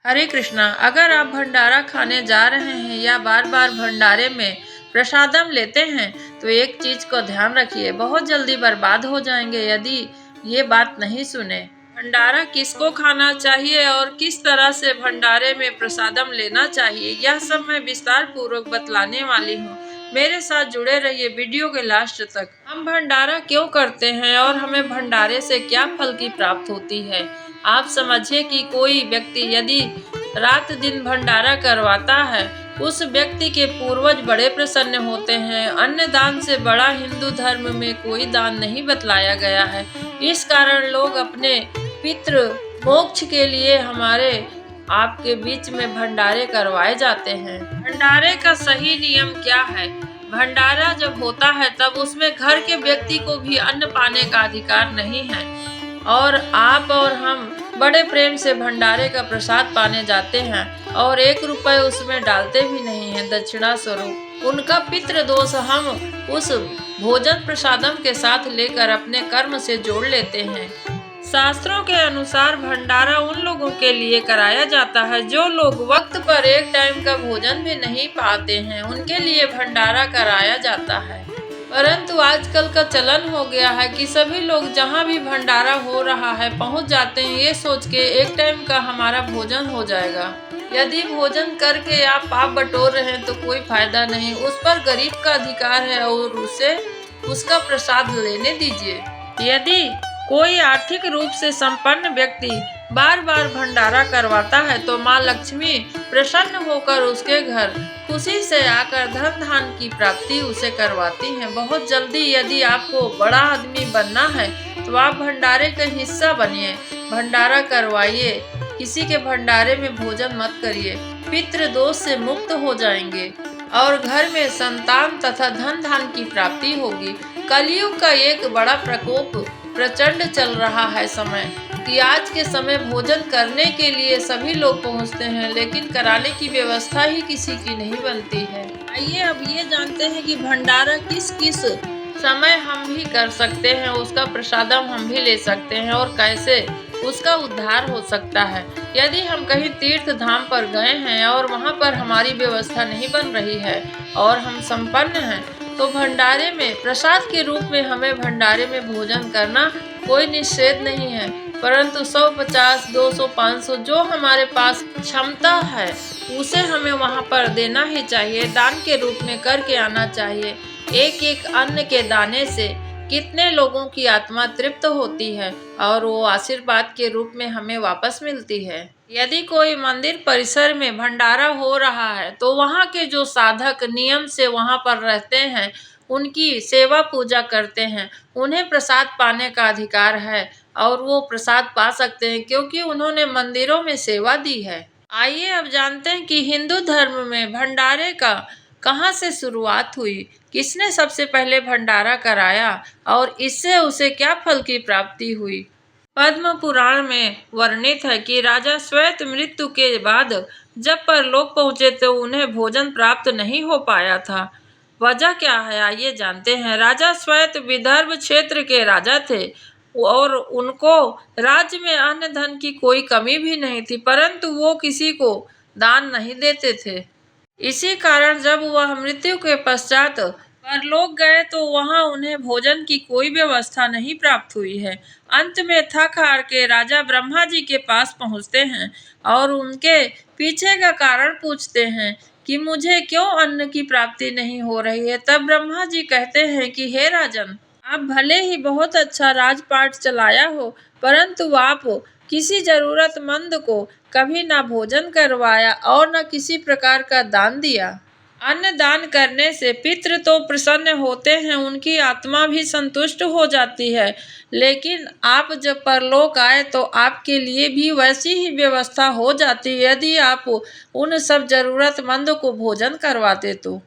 हरे कृष्णा। अगर आप भंडारा खाने जा रहे हैं या बार बार भंडारे में प्रसादम लेते हैं तो एक चीज को ध्यान रखिए, बहुत जल्दी बर्बाद हो जाएंगे यदि ये बात नहीं सुने। भंडारा किसको खाना चाहिए और किस तरह से भंडारे में प्रसादम लेना चाहिए, यह सब मैं विस्तार पूर्वक बतलाने वाली हूँ। मेरे साथ जुड़े रहिए वीडियो के लास्ट तक। हम भंडारा क्यों करते हैं और हमें भंडारे से क्या फल की प्राप्त होती है। आप समझिए कि कोई व्यक्ति यदि रात दिन भंडारा करवाता है, उस व्यक्ति के पूर्वज बड़े प्रसन्न होते हैं। अन्न दान से बड़ा हिंदू धर्म में कोई दान नहीं बतलाया गया है। इस कारण लोग अपने पितृ मोक्ष के लिए हमारे आपके बीच में भंडारे करवाए जाते हैं। भंडारे का सही नियम क्या है। भंडारा जब होता है तब उसमें घर के व्यक्ति को भी अन्न पाने का अधिकार नहीं है और आप और हम बड़े प्रेम से भंडारे का प्रसाद पाने जाते हैं और 1 रुपए उसमें डालते भी नहीं है दक्षिणा स्वरूप। उनका पितृ दोष हम उस भोजन प्रसादम के साथ लेकर अपने कर्म से जोड़ लेते हैं। शास्त्रों के अनुसार भंडारा उन लोगों के लिए कराया जाता है जो लोग वक्त पर एक टाइम का भोजन भी नहीं पाते हैं, उनके लिए भंडारा कराया जाता है। परंतु आजकल का चलन हो गया है कि सभी लोग जहां भी भंडारा हो रहा है पहुंच जाते हैं, ये सोच के एक टाइम का हमारा भोजन हो जाएगा। यदि भोजन करके आप पाप बटोर रहे हैं तो कोई फायदा नहीं, उस पर गरीब का अधिकार है और उसे उसका प्रसाद लेने दीजिए। यदि कोई आर्थिक रूप से संपन्न व्यक्ति बार बार भंडारा करवाता है तो माँ लक्ष्मी प्रसन्न होकर उसके घर खुशी से आकर धन धान की प्राप्ति उसे करवाती हैं। बहुत जल्दी यदि आपको बड़ा आदमी बनना है तो आप भंडारे का हिस्सा बनिए, भंडारा करवाइए। किसी के भंडारे में भोजन मत करिए, पितृ दोष से मुक्त हो जाएंगे और घर में संतान तथा धन धान की प्राप्ति होगी। कलयुग का एक बड़ा प्रकोप प्रचंड चल रहा है समय कि आज के समय भोजन करने के लिए सभी लोग पहुंचते हैं लेकिन कराने की व्यवस्था ही किसी की नहीं बनती है। आइए अब ये जानते हैं कि भंडारा किस किस समय हम भी कर सकते हैं, उसका प्रसादम हम भी ले सकते हैं और कैसे उसका उद्धार हो सकता है। यदि हम कहीं तीर्थ धाम पर गए हैं और वहां पर हमारी व्यवस्था नहीं बन रही है और हम संपन्न हैं तो भंडारे में प्रसाद के रूप में हमें भंडारे में भोजन करना कोई निषेध नहीं है, परंतु 150, 200, 500 जो हमारे पास क्षमता है उसे हमें वहां पर देना ही चाहिए, दान के रूप में करके आना चाहिए। एक एक अन्न के दाने से कितने लोगों की आत्मा तृप्त होती है और वो आशीर्वाद के रूप में हमें वापस मिलती है। यदि कोई मंदिर परिसर में भंडारा हो रहा है तो वहाँ के जो साधक नियम से वहाँ पर रहते हैं, उनकी सेवा पूजा करते हैं, उन्हें प्रसाद पाने का अधिकार है और वो प्रसाद पा सकते हैं क्योंकि उन्होंने मंदिरों में सेवा दी है। आइए अब जानते हैं कि हिंदू धर्म में भंडारे का कहाँ से शुरुआत हुई, किसने सबसे पहले भंडारा कराया और इससे उसे क्या फल की प्राप्ति हुई। पद्म पुराण में वर्णित है कि राजा श्वेत मृत्यु के बाद जब परलोक पहुंचे तो उन्हें भोजन प्राप्त नहीं हो पाया था। वजह क्या है आइए जानते हैं। राजा श्वेत विदर्भ क्षेत्र के राजा थे और उनको राज्य में अन्न धन की कोई कमी भी नहीं थी, परंतु वो किसी को दान नहीं देते थे। इसी कारण जब वह मृत्यु के पश्चात परलोक गए तो वहां उन्हें भोजन की कोई व्यवस्था नहीं प्राप्त हुई है। अंत में थक हार के राजा ब्रह्मा जी के पास पहुंचते हैं और उनके पीछे का कारण पूछते हैं कि मुझे क्यों अन्न की प्राप्ति नहीं हो रही है। तब ब्रह्मा जी कहते हैं कि हे राजन, आप भले ही बहुत अच्छा राजपाट चलाया हो, परंतु आप किसी जरूरतमंद को कभी ना भोजन करवाया और न किसी प्रकार का दान दिया। अन्न दान करने से पितृ तो प्रसन्न होते हैं, उनकी आत्मा भी संतुष्ट हो जाती है, लेकिन आप जब परलोक आए तो आपके लिए भी वैसी ही व्यवस्था हो जाती है यदि आप उन सब जरूरतमंद को भोजन करवाते तो।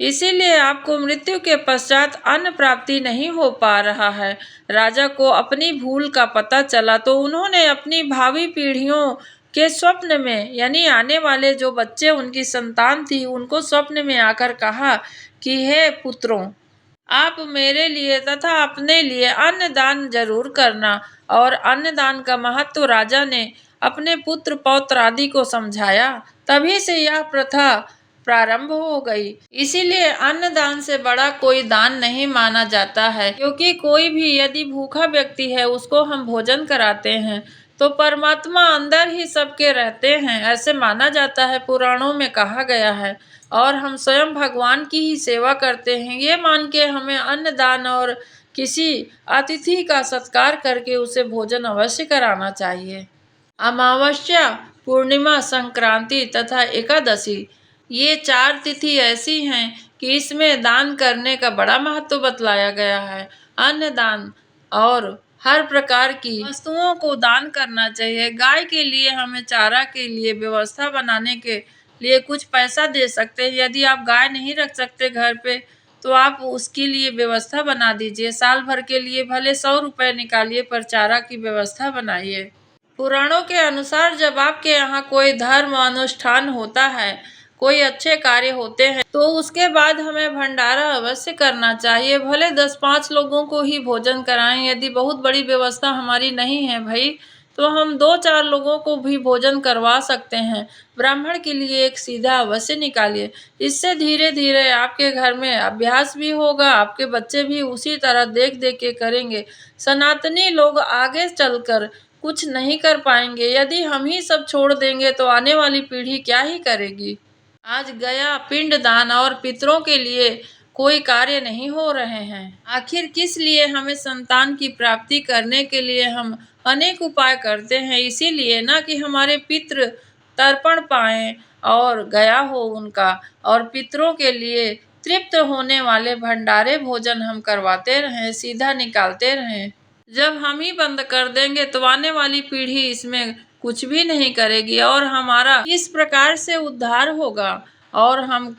इसीलिए आपको मृत्यु के पश्चात अन्न प्राप्ति नहीं हो पा रहा है। राजा को अपनी भूल का पता चला तो उन्होंने अपनी भावी पीढ़ियों के स्वप्न में, यानी आने वाले जो बच्चे उनकी संतान थी, उनको स्वप्न में आकर कहा कि हे पुत्रों, आप मेरे लिए तथा अपने लिए अन्नदान जरूर करना। और अन्नदान का महत्व राजा ने अपने पुत्र पौत्र आदि को समझाया। तभी से यह प्रथा प्रारंभ हो गई। इसीलिए अन्नदान से बड़ा कोई दान नहीं माना जाता है, क्योंकि कोई भी यदि भूखा व्यक्ति है उसको हम भोजन कराते हैं तो परमात्मा अंदर ही सबके रहते हैं, ऐसे माना जाता है, पुराणों में कहा गया है। और हम स्वयं भगवान की ही सेवा करते हैं, ये मान के हमें अन्नदान और किसी अतिथि का सत्कार करके उसे भोजन अवश्य कराना चाहिए। अमावस्या, पूर्णिमा, संक्रांति तथा एकादशी, ये 4 तिथि ऐसी हैं कि इसमें दान करने का बड़ा महत्व बतलाया गया है। अन्नदान और हर प्रकार की वस्तुओं को दान करना चाहिए। गाय के लिए हमें चारा के लिए व्यवस्था बनाने के लिए कुछ पैसा दे सकते हैं। यदि आप गाय नहीं रख सकते घर पे तो आप उसके लिए व्यवस्था बना दीजिए। साल भर के लिए भले 100 रुपए निकालिए, पर चारा की व्यवस्था बनाइए। पुराणों के अनुसार जब आपके यहाँ कोई धर्म अनुष्ठान होता है, कोई अच्छे कार्य होते हैं, तो उसके बाद हमें भंडारा अवश्य करना चाहिए। भले 10-5 लोगों को ही भोजन कराएं। यदि बहुत बड़ी व्यवस्था हमारी नहीं है भाई, तो हम 2-4 लोगों को भी भोजन करवा सकते हैं। ब्राह्मण के लिए एक सीधा अवश्य निकालिए। इससे धीरे धीरे आपके घर में अभ्यास भी होगा, आपके बच्चे भी उसी तरह देख देख के करेंगे। सनातनी लोग आगे चलकर कुछ नहीं कर पाएंगे। यदि हम ही सब छोड़ देंगे तो आने वाली पीढ़ी क्या ही करेगी। आज गया, पिंडदान और पितरों के लिए कोई कार्य नहीं हो रहे हैं। आखिर किस लिए? हमें संतान की प्राप्ति करने के लिए हम अनेक उपाय करते हैं, इसीलिए ना कि हमारे पितृ तर्पण पाएं और गया हो उनका। और पितरों के लिए तृप्त होने वाले भंडारे भोजन हम करवाते रहें, सीधा निकालते रहें। जब हम ही बंद कर देंगे तो आने वाली पीढ़ी इसमें कुछ भी नहीं करेगी, और हमारा किस प्रकार से उद्धार होगा और हम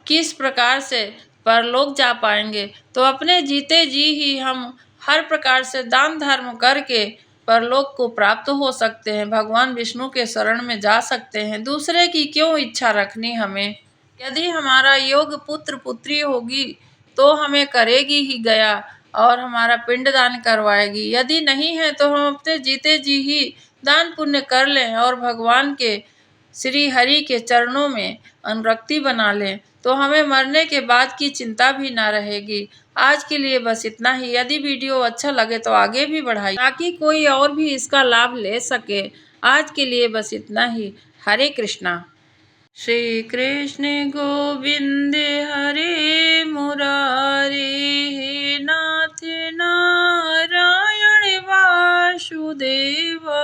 किस प्रकार से परलोक जा पाएंगे। तो अपने जीते जी ही हम हर प्रकार से दान धर्म करके परलोक को प्राप्त हो सकते हैं, भगवान विष्णु के शरण में जा सकते हैं। दूसरे की क्यों इच्छा रखनी हमें? यदि हमारा योग पुत्र पुत्री होगी तो हमें करेगी ही गया और हमारा पिंडदान करवाएगी। यदि नहीं है तो हम अपने जीते जी ही दान पुण्य कर लें और भगवान के श्री हरि के चरणों में अनुरक्ति बना लें, तो हमें मरने के बाद की चिंता भी ना रहेगी। आज के लिए बस इतना ही। यदि वीडियो अच्छा लगे तो आगे भी बढ़ाइए ताकि कोई और भी इसका लाभ ले सके। आज के लिए बस इतना ही। हरे कृष्णा। श्री कृष्ण गोविंद हरे मुरारे, हे नाथ नारायण वासुदेवा।